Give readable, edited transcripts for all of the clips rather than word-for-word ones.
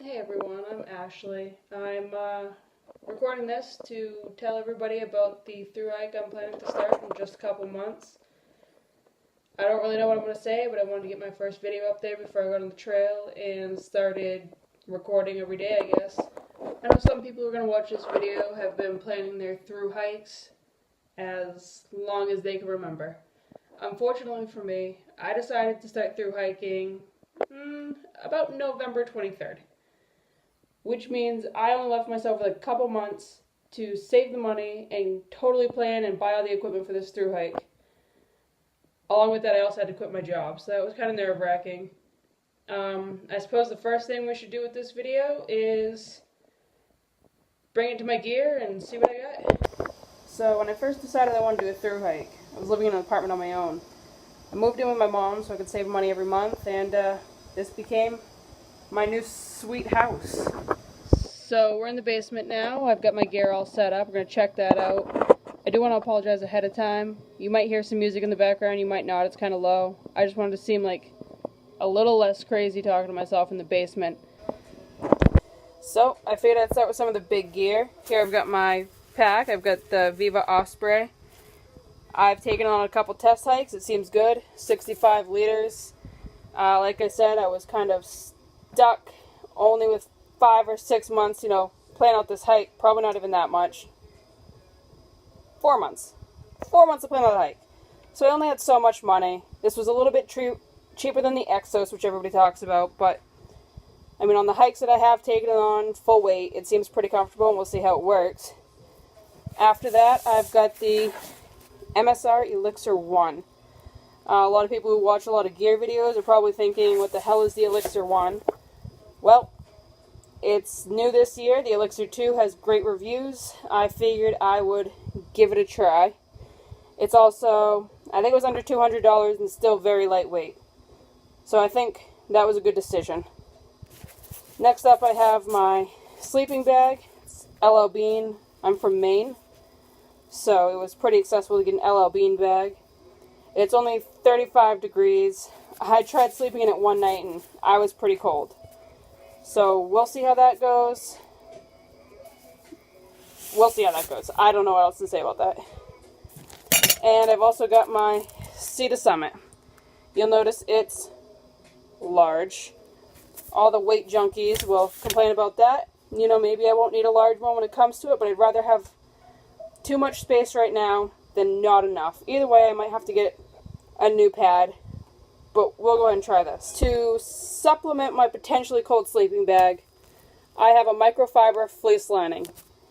Hey everyone, I'm Ashley. I'm recording this to tell everybody about the thru hike I'm planning to start in just a couple months. I don't really know what I'm going to say, but I wanted to get my first video up there before I got on the trail and started recording every day, I guess. I know some people who are going to watch this video have been planning their thru hikes as long as they can remember. Unfortunately for me, I decided to start thru hiking about November 23rd. Which means I only left myself with a couple months to save the money and totally plan and buy all the equipment for this thru hike. Along with that, I also had to quit my job, so that was kind of nerve-wracking. I suppose the first thing we should do with this video is bring it to my gear and see what I got. So when I first decided I wanted to do a thru hike, I was living in an apartment on my own. I moved in with my mom so I could save money every month, and this became my new sweet house. So we're in the basement now. I've got my gear all set up. We're going to check that out. I do want to apologize ahead of time. You might hear some music in the background, you might not. It's kind of low. I just wanted to seem like a little less crazy talking to myself in the basement. So I figured I'd start with some of the big gear. Here I've got my pack. I've got the Viva Osprey. I've taken on a couple test hikes. It seems good. 65 liters. Like I said, I was kind of stuck only with 5 or 6 months, plan out this hike. Probably not even that much. 4 months. 4 months to plan out a hike. So I only had so much money. This was a little bit cheaper than the Exos, which everybody talks about, but I mean, on the hikes that I have taken on full weight, it seems pretty comfortable, and we'll see how it works. After that, I've got the MSR Elixir 1. A lot of people who watch a lot of gear videos are probably thinking, what the hell is the Elixir 1? Well, it's new this year. The Elixir 2 has great reviews. I figured I would give it a try. It's also, I think it was under $200 and still very lightweight. So I think that was a good decision. Next up I have my sleeping bag. It's LL Bean. I'm from Maine, so it was pretty accessible to get an LL Bean bag. It's only 35 degrees. I tried sleeping in it one night and I was pretty cold. So we'll see how that goes. I don't know what else to say about that. And I've also got my Sea to Summit. You'll notice it's large. All the weight junkies will complain about that. Maybe I won't need a large one when it comes to it, but I'd rather have too much space right now than not enough. Either way, I might have to get a new pad. But we'll go ahead and try this. To supplement my potentially cold sleeping bag, I have a microfiber fleece lining.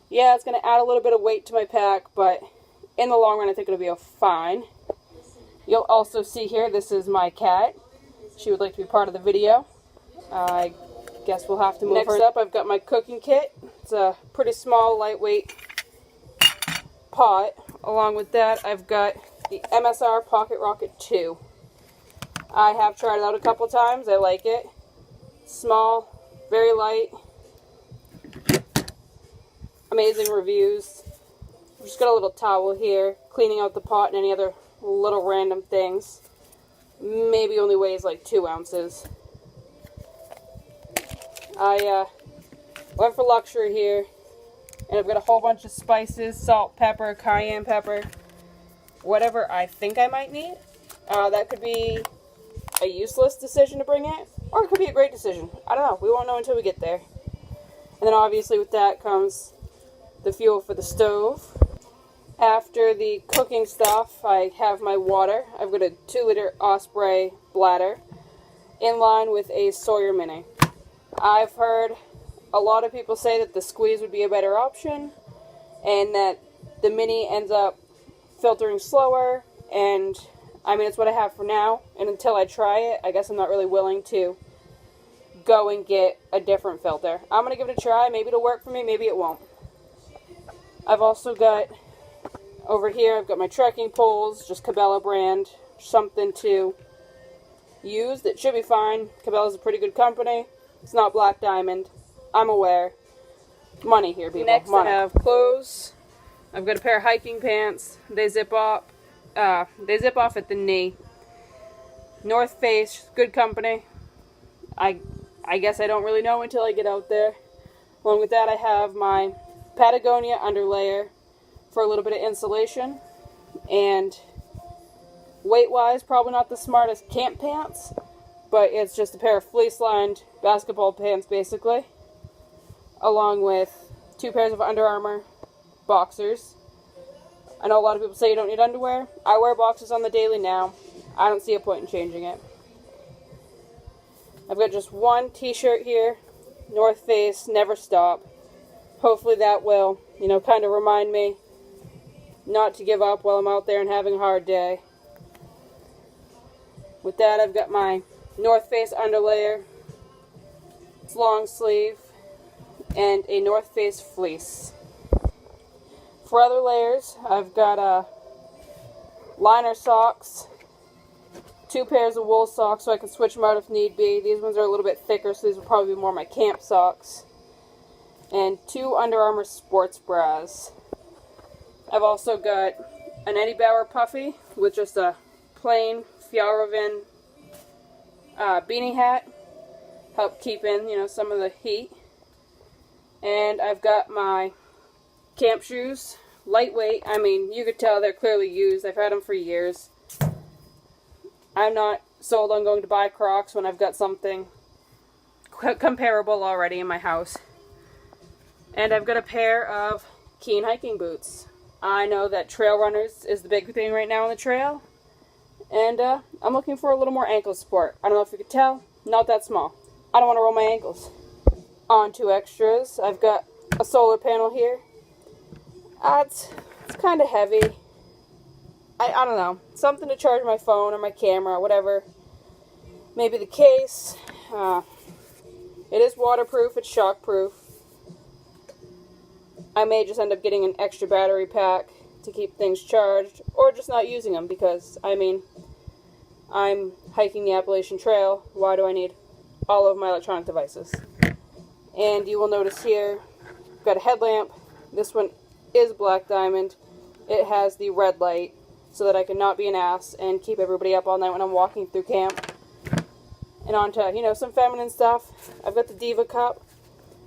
Yeah, it's going to add a little bit of weight to my pack, but in the long run I think it'll be fine. You'll also see here, this is my cat. She would like to be part of the video. I guess we'll have to move her. Next up, I've got my cooking kit. It's a pretty small, lightweight pot. Along with that, I've got the MSR Pocket Rocket 2. I have tried it out a couple times. I like it. Small, very light. Amazing reviews. I've just got a little towel here, cleaning out the pot and any other little random things. Maybe only weighs like 2 ounces. I went for luxury here, and I've got a whole bunch of spices, salt, pepper, cayenne pepper, whatever I think I might need. That could be a useless decision to bring it, or it could be a great decision. I don't know. We won't know until we get there. And then obviously with that comes the fuel for the stove. After the cooking stuff, I have my water. I've got a 2-liter Osprey bladder in line with a Sawyer Mini. I've heard a lot of people say that the squeeze would be a better option and that the Mini ends up filtering slower, and I mean, it's what I have for now, and until I try it, I guess I'm not really willing to go and get a different filter. I'm going to give it a try. Maybe it'll work for me, maybe it won't. I've also got, over here, I've got my trekking poles, just Cabela brand, something to use that should be fine. Cabela's a pretty good company. It's not Black Diamond. I'm aware. Money here, people. Next, money. I have clothes. I've got a pair of hiking pants. They zip off. They zip off at the knee. North Face, good company. I I guess I don't really know until I get out there. Along with that, I have my Patagonia underlayer for a little bit of insulation. And weight-wise, probably not the smartest camp pants, but it's just a pair of fleece-lined basketball pants, basically, along with 2 pairs of Under Armour boxers. I know a lot of people say you don't need underwear. I wear boxers on the daily now. I don't see a point in changing it. I've got just one t-shirt here, North Face, Never Stop. Hopefully that will, kind of remind me not to give up while I'm out there and having a hard day. With that, I've got my North Face underlayer. It's long sleeve and a North Face fleece. For other layers, I've got liner socks, 2 pairs of wool socks so I can switch them out if need be. These ones are a little bit thicker, so these will probably be more my camp socks. And 2 Under Armour sports bras. I've also got an Eddie Bauer puffy with just a plain Fjallraven beanie hat. Help keep in, some of the heat. And I've got my camp shoes, lightweight. I mean, you could tell they're clearly used. I've had them for years. I'm not sold on going to buy Crocs when I've got something comparable already in my house. And I've got a pair of Keen hiking boots. I know that trail runners is the big thing right now on the trail. And I'm looking for a little more ankle support. I don't know if you could tell, not that small. I don't want to roll my ankles. On to extras. I've got a solar panel here. It's kind of heavy. I don't know. Something to charge my phone or my camera, whatever. Maybe the case. It is waterproof. It's shockproof. I may just end up getting an extra battery pack to keep things charged, or just not using them because, I'm hiking the Appalachian Trail. Why do I need all of my electronic devices? And you will notice here, I've got a headlamp. This one is black diamond. It has the red light so that I can not be an ass and keep everybody up all night when I'm walking through camp. And on to, some feminine stuff. I've got the Diva cup.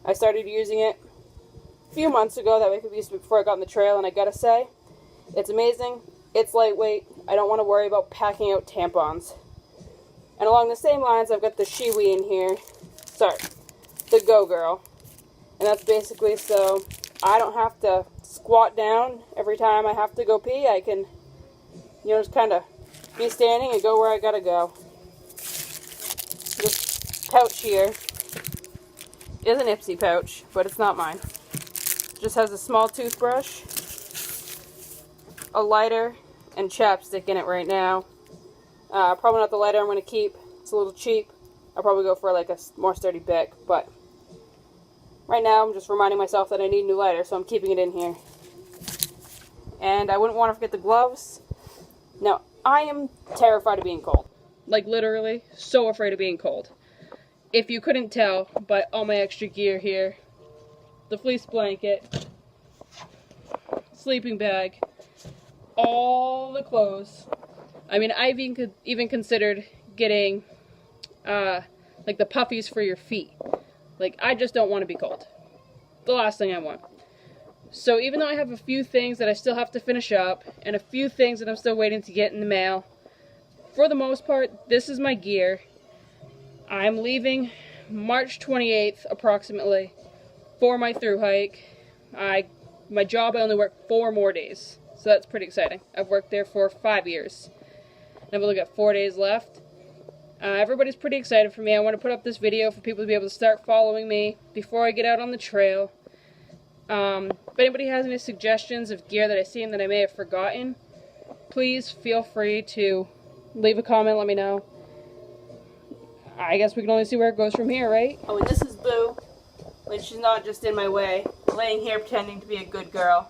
I started using it a few months ago. That way I could use it before I got on the trail, and I gotta say, it's amazing. It's lightweight. I don't want to worry about packing out tampons. And along the same lines, I've got the Shiwi in here. Sorry, the Go Girl. And that's basically so I don't have to squat down every time I have to go pee. I can, just kind of be standing and go where I gotta go. This pouch here is an Ipsy pouch, but it's not mine. It just has a small toothbrush, a lighter, and chapstick in it right now. Probably not the lighter I'm going to keep. It's a little cheap. I'll probably go for like a more sturdy Bic, but right now I'm just reminding myself that I need a new lighter, so I'm keeping it in here. And I wouldn't want to forget the gloves. Now, I am terrified of being cold. Like literally, so afraid of being cold. If you couldn't tell by all my extra gear here, the fleece blanket, sleeping bag, all the clothes. I've even considered getting like the puffies for your feet. Like, I just don't want to be cold. The last thing I want. So even though I have a few things that I still have to finish up, and a few things that I'm still waiting to get in the mail, for the most part, this is my gear. I'm leaving March 28th, approximately, for my thru hike. My job, I only work 4 more days, so that's pretty exciting. I've worked there for 5 years, and I've only got 4 days left. Everybody's pretty excited for me. I want to put up this video for people to be able to start following me before I get out on the trail. If anybody has any suggestions of gear that I've seen that I may have forgotten, please feel free to leave a comment, let me know. I guess we can only see where it goes from here, right? Oh, and this is Boo, when she's not just in my way, laying here pretending to be a good girl.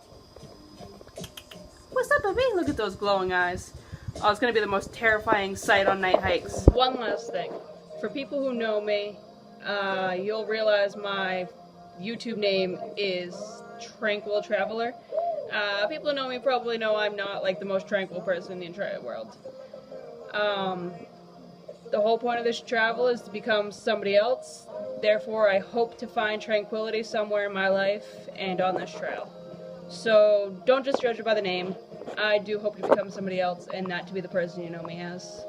What's up, baby? Look at those glowing eyes. Oh, it's going to be the most terrifying sight on night hikes. One last thing. For people who know me, you'll realize my YouTube name is Tranquil Traveler. People who know me probably know I'm not like the most tranquil person in the entire world. The whole point of this travel is to become somebody else. Therefore, I hope to find tranquility somewhere in my life and on this trail. So don't just judge it by the name. I do hope to become somebody else and not to be the person you know me as.